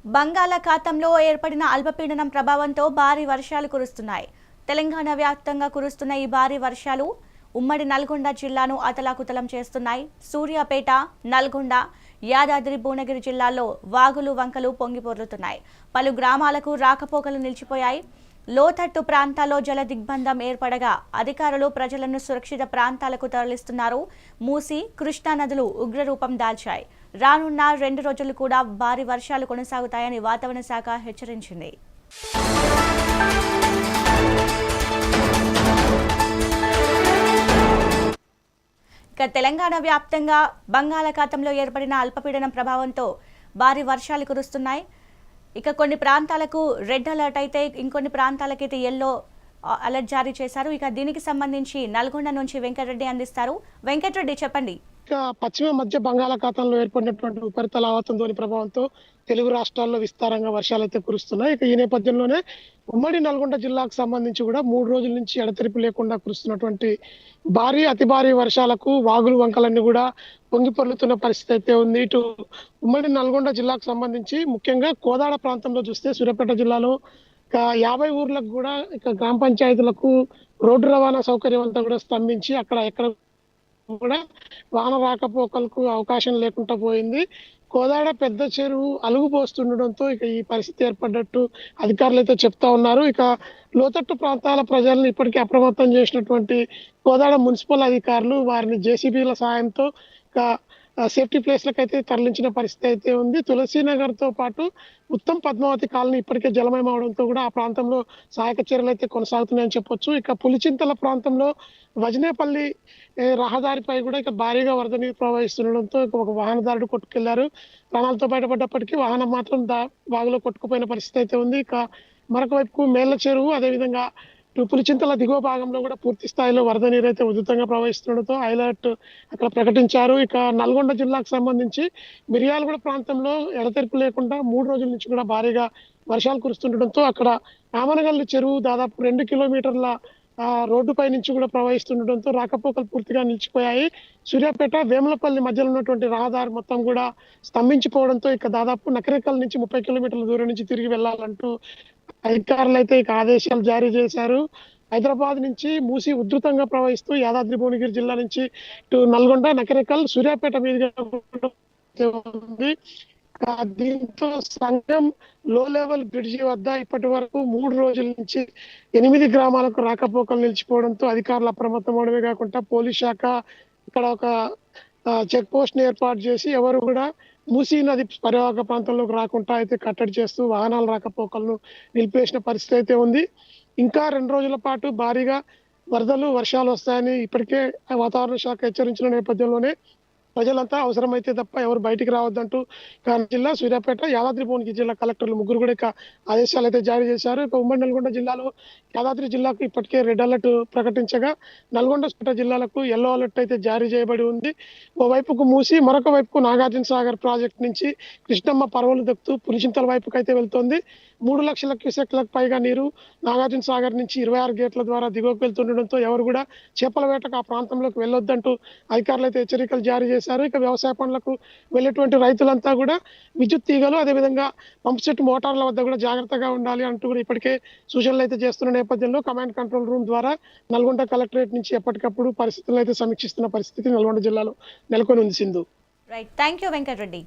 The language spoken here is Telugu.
బంగాళాఖాతంలో ఏర్పడిన అల్పపీడనం ప్రభావంతో భారీ వర్షాలు కురుస్తున్నాయి. తెలంగాణ వ్యాప్తంగా కురుస్తున్న ఈ భారీ వర్షాలు ఉమ్మడి నల్గొండ జిల్లాను అతలాకుతలం చేస్తున్నాయి. సూర్యాపేట, నల్గొండ, యాదాద్రి భువనగిరి జిల్లాల్లో వాగులు వంకలు పొంగిపొర్లుతున్నాయి. పలు గ్రామాలకు రాకపోకలు నిలిచిపోయాయి. లోతట్టు ప్రాంతాల్లో జల దిగ్బంధం ఏర్పడగా అధికారులు ప్రజలను సురక్షిత ప్రాంతాలకు తరలిస్తున్నారు. మూసీ, కృష్ణా నదులు ఉగ్రరూపం దాల్చాయి. రానున్న 2 రోజులు కూడా భారీ వర్షాలు కొనసాగుతాయని వాతావరణ శాఖ హెచ్చరించింది. ఇక తెలంగాణ వ్యాప్తంగా బంగాళాఖాతంలో ఏర్పడిన అల్పపీడనం ప్రభావంతో భారీ వర్షాలు కురుస్తున్నాయి. ఇక కొన్ని ప్రాంతాలకు రెడ్ అలర్ట్ అయితే ఇంకొన్ని ప్రాంతాలకైతే ఎల్లో అలర్ట్ జారీ చేశారు. ఇక దీనికి సంబంధించి నల్గొండ నుంచి వెంకటరెడ్డి అందిస్తారు. వెంకటరెడ్డి, చెప్పండి. ఇక పశ్చిమ మధ్య బంగాళాఖాతంలో ఏర్పడినటువంటి ఉపరితల ఆవర్తనం ప్రభావంతో తెలుగు రాష్ట్రాల్లో విస్తారంగా వర్షాలు అయితే కురుస్తున్నాయి. ఇక ఈ నేపథ్యంలోనే ఉమ్మడి నల్గొండ జిల్లాకు సంబంధించి కూడా 3 రోజుల నుంచి ఎడతెరిపి లేకుండా కురుస్తున్నటువంటి అతి భారీ వర్షాలకు వాగులు వంకలన్నీ కూడా పొంగి పొర్లుతున్న పరిస్థితి అయితే ఉంది. ఇటు ఉమ్మడి నల్గొండ జిల్లాకు సంబంధించి ముఖ్యంగా కోదాడ ప్రాంతంలో చూస్తే సూర్యాపేట జిల్లాలో ఇక 50 ఊర్లకు కూడా ఇక గ్రామ పంచాయతీలకు రోడ్డు రవాణా సౌకర్యం అంతా కూడా స్తంభించి ఎక్కడ కూడా వాన రాకపోకలకు అవకాశం లేకుండా పోయింది. కోదాడ పెద్ద చెరువు అలుగుపోస్తుండడంతో ఇక ఈ పరిస్థితి ఏర్పడ్డట్టు అధికారులు అయితే చెప్తా ఉన్నారు. ఇక లోతట్టు ప్రాంతాల ప్రజలను ఇప్పటికీ అప్రమత్తం చేసినటువంటి కోదాడ మున్సిపల్ అధికారులు వారిని జేసీబీల సాయంతో ఇక సేఫ్టీ ప్లేస్లకు అయితే తరలించిన పరిస్థితి అయితే ఉంది. తులసీనగర్ తో పాటు ఉత్తమ్ పద్మావతి కాలనీ ఇప్పటికే జలమయం అవడంతో కూడా ఆ ప్రాంతంలో సహాయక చర్యలు అయితే కొనసాగుతున్నాయని చెప్పొచ్చు. ఇక పులిచింతల ప్రాంతంలో వజనేపల్లి రహదారిపై కూడా ఇక భారీగా వరద నీరు ప్రవహిస్తుండడంతో ఒక వాహనదారుడు కొట్టుకెళ్లారు. ప్రాణాలతో బయటపడ్డప్పటికీ వాహనం మాత్రం వాగులో కొట్టుకుపోయిన పరిస్థితి అయితే ఉంది. ఇక మరొక వైపు మేళ్ల చెరువు, అదేవిధంగా పులిచింతల దిగువ భాగంలో కూడా పూర్తి స్థాయిలో వరద నీరు అయితే ఉధృతంగా ప్రవహిస్తుండటంతో అలర్ట్ అక్కడ ప్రకటించారు. ఇక నల్గొండ జిల్లాకు సంబంధించి మిర్యాలగూడ ప్రాంతంలో ఎడతెరిపి లేకుండా 3 రోజుల నుంచి కూడా భారీగా వర్షాలు కురుస్తుండటంతో అక్కడ ఆమనగల్లు చెరువు దాదాపు 2 కిలోమీటర్ల రోడ్డుపై నుంచి కూడా ప్రవహిస్తుండటంతో రాకపోకలు పూర్తిగా నిలిచిపోయాయి. సూర్యాపేట, వేములపల్లి మధ్యలో ఉన్నటువంటి రహదారి మొత్తం కూడా స్తంభించిపోవడంతో ఇక దాదాపు నకరేకల్ నుంచి 30 కిలోమీటర్ల దూరం నుంచి తిరిగి వెళ్లాలంటూ అధికారులు అయితే ఇక ఆదేశాలు జారీ చేశారు. హైదరాబాద్ నుంచి మూసీ ఉధృతంగా ప్రవహిస్తూ యాదాద్రి భువనగిరి జిల్లా నుంచి ఇటు నల్గొండ, నకరేకల్, సూర్యాపేట మీదుగా ఉంది. దీంతో సంఘం లో లెవెల్ బ్రిడ్జి వద్ద ఇప్పటి వరకు 3 రోజుల నుంచి 8 గ్రామాలకు రాకపోకలు నిలిచిపోవడంతో అధికారులు అప్రమత్తమవడమే కాకుండా పోలీస్ శాఖ ఇక్కడ ఒక చెక్ పోస్ట్ ని ఏర్పాటు చేసి ఎవరు కూడా మూసీ నది పరివాహక ప్రాంతంలోకి రాకుండా అయితే కట్టడి చేస్తూ వాహనాల రాకపోకలను నిలిపేసిన పరిస్థితి అయితే ఉంది. ఇంకా 2 రోజుల పాటు భారీగా వరదలు, వర్షాలు వస్తాయని ఇప్పటికే వాతావరణ శాఖ హెచ్చరించిన నేపథ్యంలోనే ప్రజలంతా అవసరమైతే తప్ప ఎవరు బయటికి రావద్దంటూ జిల్లా, సూర్యాపేట, యాదాద్రి భువనగిరి జిల్లా కలెక్టర్లు ముగ్గురు కూడా ఇక ఆదేశాలు అయితే జారీ చేశారు. ఇక ఉమ్మడి నల్గొండ జిల్లాలో యాదాద్రి జిల్లాకు ఇప్పటికే రెడ్ అలర్ట్ ప్రకటించగా నల్గొండ జిల్లాలకు ఎల్లో అలర్ట్ అయితే జారీ చేయబడి ఉంది. ఓవైపుకు మూసి, మరొక వైపుకు నాగార్జున సాగర్ ప్రాజెక్టు నుంచి కృష్ణమ్మ పర్వలు దక్కుతూ పులిచింతల వైపుకు అయితే వెళ్తోంది. 3 లక్షల క్యూసెక్లకు పైగా నీరు నాగార్జున సాగర్ నుంచి 26 గేట్ల ద్వారా దిగువకు వెళ్తుండడంతో ఎవరు కూడా చేపల వేటకు ఆ ప్రాంతంలోకి వెళ్ళొద్దంటూ అధికారులు అయితే హెచ్చరికలు జారీ చేశారు. ఇక వ్యవసాయ పనులకు వెళ్ళేటువంటి రైతులంతా కూడా విద్యుత్ తీగలు, అదేవిధంగా పంప్ సెట్ మోటార్ల వద్ద కూడా జాగ్రత్తగా ఉండాలి అంటూ కూడా ఇప్పటికే సూచనలు అయితే చేస్తున్న నేపథ్యంలో కమాండ్ కంట్రోల్ రూమ్ ద్వారా నల్గొండ కలెక్టరేట్ నుంచి ఎప్పటికప్పుడు పరిస్థితులను అయితే సమీక్షిస్తున్న పరిస్థితి నల్గొండ జిల్లాలో నెలకొని ఉంది. Sindhu. Right, thank you Venkatareddy.